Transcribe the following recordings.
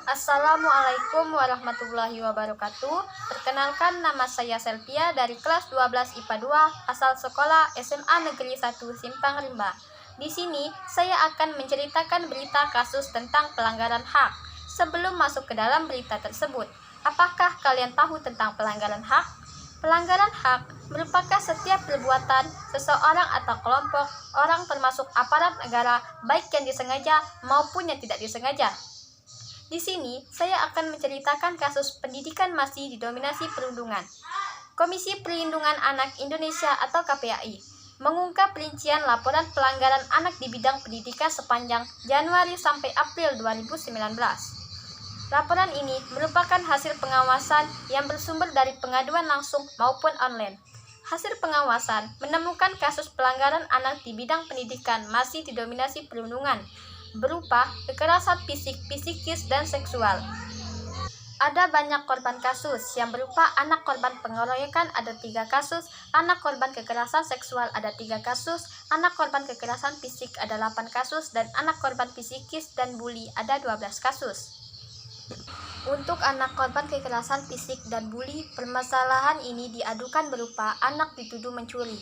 Assalamualaikum warahmatullahi wabarakatuh. Perkenalkan, nama saya Selvia dari kelas 12 IPA 2 asal sekolah SMA Negeri 1 Simpang Rimba. Di sini saya akan menceritakan berita kasus tentang pelanggaran HAK. Sebelum masuk ke dalam berita tersebut, apakah kalian tahu tentang pelanggaran HAK? Pelanggaran HAK merupakan setiap perbuatan seseorang atau kelompok orang termasuk aparat negara, baik yang disengaja maupun yang tidak disengaja. Di sini, saya akan menceritakan kasus pendidikan masih didominasi perundungan. Komisi Perlindungan Anak Indonesia atau KPAI mengungkap rincian laporan pelanggaran anak di bidang pendidikan sepanjang Januari sampai April 2019. Laporan ini merupakan hasil pengawasan yang bersumber dari pengaduan langsung maupun online. Hasil pengawasan menemukan kasus pelanggaran anak di bidang pendidikan masih didominasi perundungan, berupa kekerasan fisik, psikis, dan seksual. Ada banyak korban kasus yang berupa anak korban pengeroyokan ada 3 kasus, anak korban kekerasan seksual ada 3 kasus, anak korban kekerasan fisik ada 8 kasus, dan anak korban psikis dan bully ada 12 kasus. Untuk anak korban kekerasan fisik dan bully, permasalahan ini diadukan berupa anak dituduh mencuri,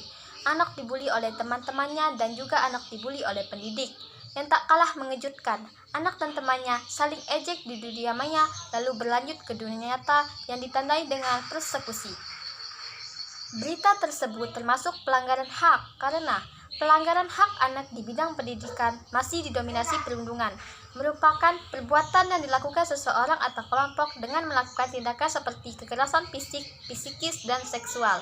anak dibully oleh teman-temannya, dan juga anak dibully oleh pendidik. Yang tak kalah mengejutkan, anak dan temannya saling ejek di dunia maya lalu berlanjut ke dunia nyata yang ditandai dengan persekusi. Berita tersebut termasuk pelanggaran HAK karena pelanggaran hak anak di bidang pendidikan masih didominasi perundungan, merupakan perbuatan yang dilakukan seseorang atau kelompok dengan melakukan tindakan seperti kekerasan fisik, psikis, dan seksual.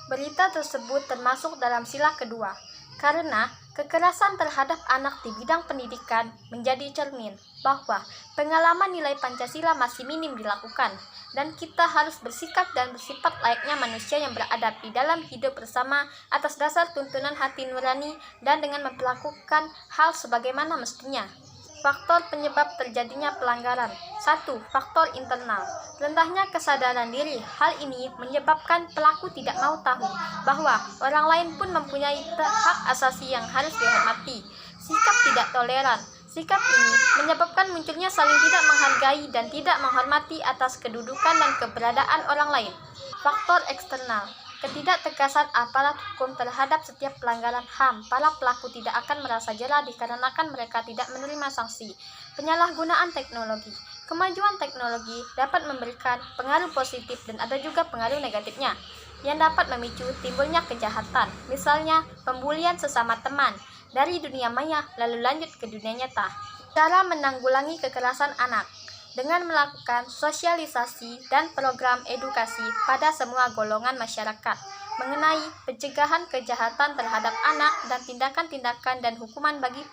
Berita tersebut termasuk dalam sila kedua, karena kekerasan terhadap anak di bidang pendidikan menjadi cermin bahwa pengalaman nilai Pancasila masih minim dilakukan, dan kita harus bersikap dan bersifat layaknya manusia yang beradab di dalam hidup bersama atas dasar tuntunan hati nurani dan dengan memperlakukan hal sebagaimana mestinya. Faktor penyebab terjadinya pelanggaran. 1. Faktor internal. Rendahnya kesadaran diri. Hal ini menyebabkan pelaku tidak mau tahu bahwa orang lain pun mempunyai hak asasi yang harus dihormati. Sikap tidak toleran. Sikap ini menyebabkan munculnya saling tidak menghargai dan tidak menghormati atas kedudukan dan keberadaan orang lain. Faktor eksternal. Ketidaktegasan aparat hukum terhadap setiap pelanggaran HAM. Para pelaku tidak akan merasa jera dikarenakan mereka tidak menerima sanksi. Penyalahgunaan teknologi. Kemajuan teknologi dapat memberikan pengaruh positif dan ada juga pengaruh negatifnya yang dapat memicu timbulnya kejahatan. Misalnya, pembulian sesama teman dari dunia maya lalu lanjut ke dunia nyata. Cara menanggulangi kekerasan anak dengan melakukan sosialisasi dan program edukasi pada semua golongan masyarakat mengenai pencegahan kejahatan terhadap anak dan tindakan-tindakan dan hukuman bagi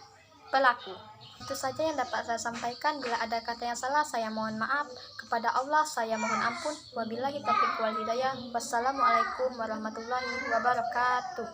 pelaku. Itu saja yang dapat saya sampaikan. Bila ada kata yang salah, saya mohon maaf. Kepada Allah saya mohon ampun. Wabillahi taufiq wal hidayah. Wassalamualaikum warahmatullahi wabarakatuh.